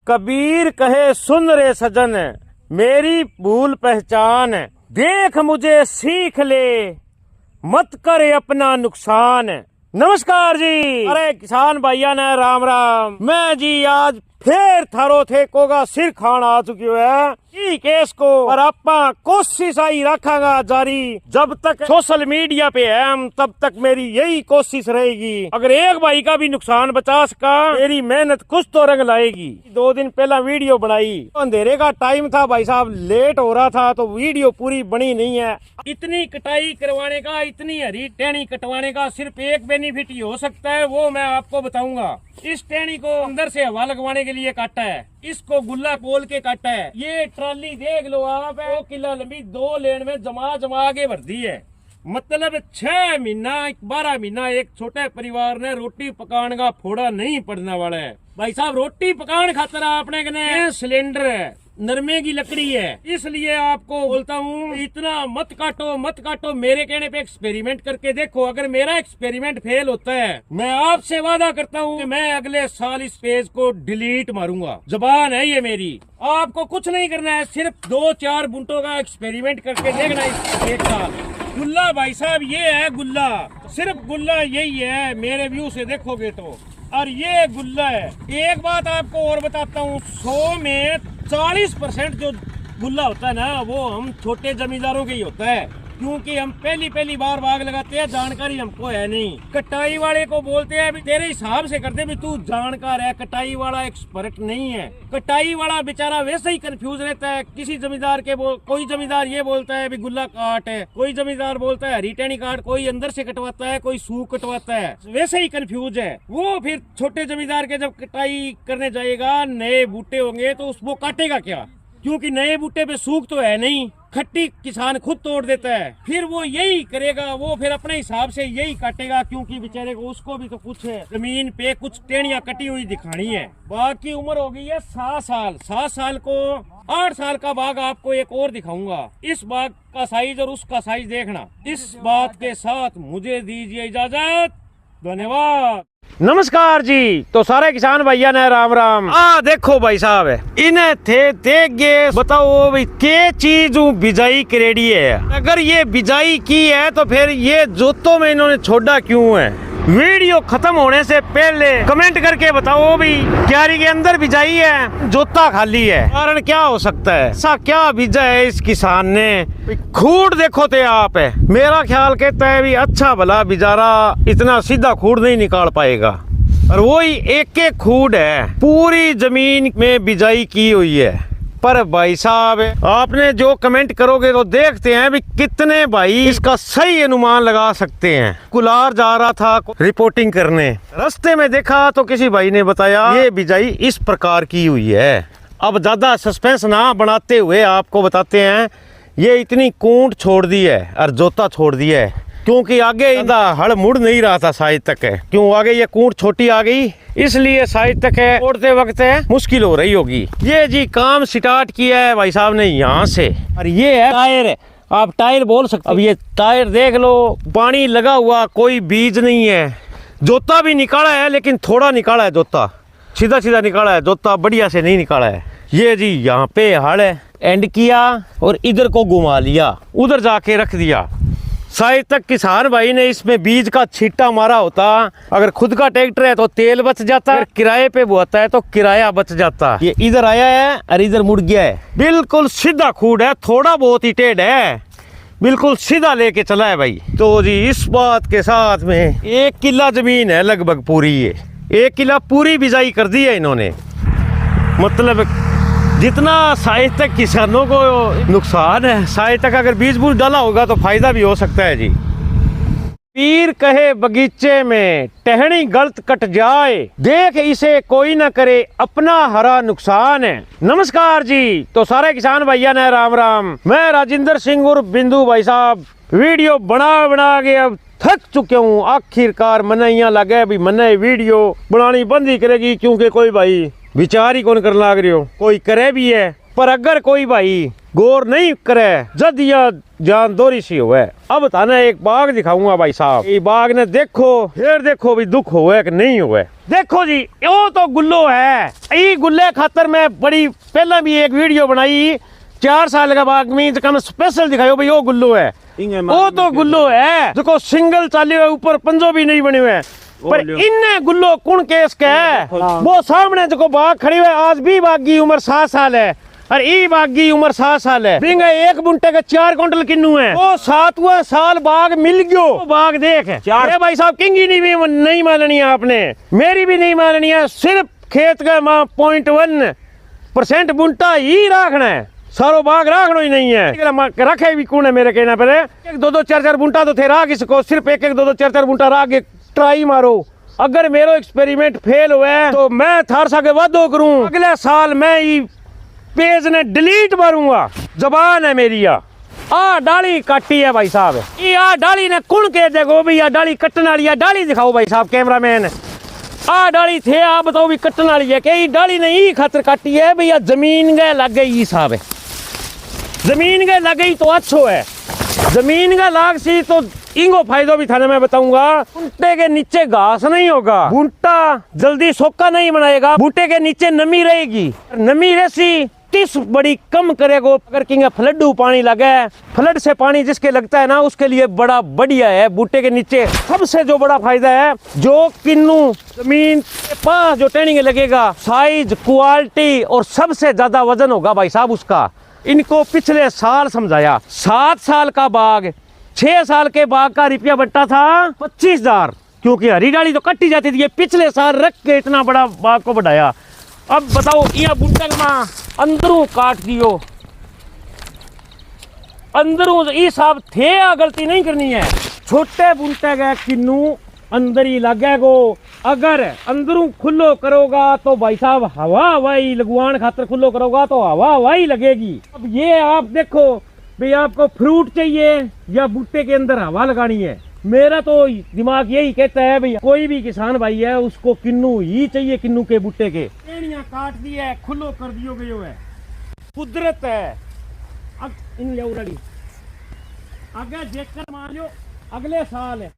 कबीर कहे सुन रे सजन, मेरी भूल पहचान, देख मुझे सीख ले, मत करे अपना नुकसान। नमस्कार जी, अरे किसान भाइया ने राम राम। मैं जी आज फिर थारो थे कोगा सिर खान आ चुकी है केस को, और आपा कोशिश आई रखागा जारी जब तक सोशल मीडिया पे है हम, तब तक मेरी यही कोशिश रहेगी। अगर एक भाई का भी नुकसान बचा सका, मेरी मेहनत कुछ तो रंग लाएगी। 2 दिन पहला वीडियो बनाई, अंधेरे का टाइम था भाई साहब, लेट हो रहा था तो वीडियो पूरी बनी नहीं है। इतनी कटाई करवाने का, इतनी हरी टहनी कटवाने का सिर्फ एक बेनिफिट ही हो सकता है, वो मैं आपको बताऊंगा। इस टहनी को अंदर से हवा लगवाने के लिए काटा है, इसको गुल्ला खोल के काटा है। ये ट्राली देख लो आप, 2 किलो लंबी 2 लेन में जमा आगे भर दी है। मतलब 6 महीना 12 महीना एक छोटे परिवार ने रोटी पकाने का फोड़ा नहीं पड़ने वाला है। भाई साहब रोटी पकाने खातर आपने कने सिलेंडर है, नरमे की लकड़ी है, इसलिए आपको बोलता हूँ इतना मत काटो। मेरे कहने पे एक्सपेरिमेंट करके देखो। अगर मेरा एक्सपेरिमेंट फेल होता है, मैं आपसे वादा करता हूँ कि मैं अगले साल इस पेज को डिलीट मारूंगा। जबान है ये मेरी। आपको कुछ नहीं करना है, सिर्फ 2-4 बुंटों का एक्सपेरिमेंट करके देखना इस 1 साल। गुल्ला भाई साहब ये है गुल्ला, सिर्फ गुल्ला यही है मेरे व्यू से देखोगे तो। और ये गुल्ला है। एक बात आपको और बताता हूँ, 100 में 40% जो गुल्ला होता है ना, वो हम छोटे जमींदारों के ही होता है, क्योंकि हम पहली बार बाग लगाते हैं, जानकारी हमको है नहीं। कटाई वाले को बोलते हैं भी तेरे हिसाब से करते भी तू जानकार है, कटाई वाला एक्सपर्ट नहीं है। कटाई वाला बेचारा वैसे ही कंफ्यूज रहता है। किसी जमींदार के कोई जमींदार ये बोलता है भी गुल्ला काट है, कोई जमींदार बोलता है हरी टहनी काट, कोई अंदर से कटवाता है, कोई सूख कटवाता है, वैसे ही कंफ्यूज है वो। फिर छोटे जमींदार के जब कटाई करने जाएगा, नए बूटे होंगे तो उसको काटेगा क्या, क्योंकि नए बूटे पे सूख तो है नहीं, खट्टी किसान खुद तोड़ देता है। फिर वो यही करेगा, वो फिर अपने हिसाब से यही काटेगा, क्योंकि बेचारे को उसको भी तो कुछ है, जमीन पे कुछ टेनियां कटी हुई दिखानी है। बाग की उम्र हो गई है 7 साल। 7 साल को 8 साल का बाग आपको एक और दिखाऊंगा। इस बाग का साइज और उसका साइज देखना। इस बात के साथ मुझे दीजिए इजाजत, धन्यवाद। नमस्कार जी, तो सारे किसान भैया ने राम राम। देखो भाई साहब है, इन्हें थे देख गए, बताओ भाई के चीज बिजाई करेडी है। अगर ये बिजाई की है तो फिर ये जोतों में इन्होंने छोड़ा क्यों है? वीडियो खत्म होने से पहले कमेंट करके बताओ भी, क्यारी के अंदर बिजाई है, जोता खाली है, कारण क्या हो सकता है? ऐसा क्या बीजा है इस किसान ने? खूड देखो ते आप है, मेरा ख्याल कहता है भी अच्छा भला बेचारा इतना सीधा खूड नहीं निकाल पाएगा, और वही एक खूड है, पूरी जमीन में बिजाई की हुई है। पर भाई साहब आपने जो कमेंट करोगे तो देखते हैं भी कितने भाई इसका सही अनुमान लगा सकते हैं। कुलार जा रहा था रिपोर्टिंग करने, रास्ते में देखा तो किसी भाई ने बताया ये बिजाई इस प्रकार की हुई है। अब ज्यादा सस्पेंस ना बनाते हुए आपको बताते हैं, ये इतनी कूंट छोड़ दी है और जोता छोड़ दिया है, क्योंकि आगे हड़ मुड़ नहीं रहा था साइज तक है, क्यों आगे ये कूंट छोटी आ गई, इसलिए साइज तक है तोड़ते वक्त है मुश्किल हो रही होगी। ये जी काम स्टार्ट किया है भाई साहब ने यहाँ से, और ये है टायर, आप टायर बोल सकते। अब ये टायर देख लो, पानी लगा हुआ, कोई बीज नहीं है। जोता भी निकाला है लेकिन थोड़ा निकाला है, जोता सीधा निकाला है, जोता बढ़िया से नहीं निकाला है। ये जी यहाँ पे हड़ है, एंड किया और इधर को घुमा लिया, उधर जाके रख दिया। शायद तक किसान भाई ने इसमें बीज का छींटा मारा होता, अगर खुद का ट्रैक्टर है तो तेल बच जाता, अगर किराए पे बोता है तो किराया बच जाता। ये इधर आया है और इधर मुड़ गया है, बिल्कुल सीधा खूड है, थोड़ा बहुत ही टेढ़ है, बिल्कुल सीधा लेके चला है भाई। तो जी इस बात के साथ में 1 किला जमीन है लगभग पूरी, ये 1 किला पूरी बिजाई कर दी है इन्होंने। मतलब जितना शायद तक किसानों को नुकसान है, शायद तक अगर बीज बूज डाला होगा तो फायदा भी हो सकता है जी। पीर कहे बगीचे में टहनी गलत कट जाए, देख इसे कोई ना करे, अपना हरा नुकसान है। नमस्कार जी, तो सारे किसान भैया ने राम राम। मैं राजेंद्र सिंह और बिंदु भाई साहब वीडियो बना के अब थक चुके हूँ। आखिरकार मना यहाँ लगे भी मना वीडियो बनानी बंद ही करेगी, क्योंकि कोई भाई विचार ही कौन करने लग रही हो, कोई करे भी है, पर अगर कोई भाई गौर नहीं करे, जद या जानदोरी सी हुआ है। अब बताना एक बाग दिखाऊंगा भाई साहब, ये बाग ने देखो फिर देखो भी दुख हुआ है कि नहीं हुआ है। देखो जी वो तो गुल्लो है, ये गुल्ले खातर मैं बड़ी पहला भी एक वीडियो बनाई 4 साल का बाग में कम स्पेशल दिखायो भाई वो गुल्लो है, वो तो गुल्लो है देखो सिंगल चाले हुए ऊपर पंजो भी नहीं बने हुए हैं, पर इन्ने गुल्लो कुण केस के है। वो सामने जो बाग खड़ी हुई आज भी बाग की उम्र 7 साल है और ई बाग की उम्र 7 साल है। एक बुंटे के 4 क्विंटल किन्नू है, वो 7वां साल बाग मिल गयो। बाग देख चार भाई साहब किंगी नहीं माननी है आपने, मेरी भी नहीं माननी है, सिर्फ खेत का 0.1% बुंटा ही रखना है, सारो बाग राखना ही नहीं है। रखे भी कौन है मेरे कहना पर, 1-2 4-4 बुंटा तो थे राख इसको, सिर्फ 1-2 4-4 बुंटा राख के ट्राई मारो। अगर मेरो एक्सपेरिमेंट फेल हुआ तो मैं थार सा के वादो करूं अगले साल मैं ये पेज ने डिलीट मारूंगा। जबान है मेरी। आ डाली काटी है भाई साहब, ये आ डाली ने कौन कह देगो भाई आ डाली कटने वाली है, डाली दिखाओ भाई साहब कैमरामैन। आ डाली थे आप बताओ भी कटने वाली है कि डाली ने ही खातर काटी है भैया, जमीन गए लग गई साहब, जमीन गए लग गई तो अच्छो है, जमीन का लाग सी तो इंगो फायदो भी था ना मैं बताऊंगा। बूटे के नीचे घास नहीं होगा, बूटा जल्दी सोखा नहीं बनाएगा, बूटे के नीचे नमी रहेगी, नमी रहसी 30 बड़ी कम करेगा। अगर किंगे फ्लड पानी लगे, फ्लड से पानी जिसके लगता है ना उसके लिए बड़ा बढ़िया है। बूटे के नीचे सबसे जो बड़ा फायदा है, जो किन्नू जमीन के पास जो टेनिंग लगेगा, साइज क्वालिटी और सबसे ज्यादा वजन होगा भाई साहब उसका। इनको पिछले साल समझाया, 7 साल का बाग 6 साल के बाग का रुपया बट्टा था 25,000, क्योंकि हरी डाली तो कट्टी जाती थी। ये पिछले साल रख के इतना बड़ा बाग को बढ़ाया। अब बताओ ये बुंटक में अंदरों काट दियो, अंदरों ये साहब थे गलती नहीं करनी है, छोटे बुंटक है किन्नू अंदर ही लगेगो। अगर अंदरों खुलो करोगा तो भाई साहब हवा हवाई लगवान खातर खुलो करोगा तो हवा हवाई लगेगी। अब ये आप देखो भाई आपको फ्रूट चाहिए या बूटे के अंदर हवा लगानी है, मेरा तो दिमाग यही कहता है भाई कोई भी किसान भाई है उसको किन्नू ही चाहिए, किन्नू के बूटे के टेनियां काट दी है खुलो कर दियो गयो है, कुदरत है। अब इन ले आगे जेकर मान लो अगले साल है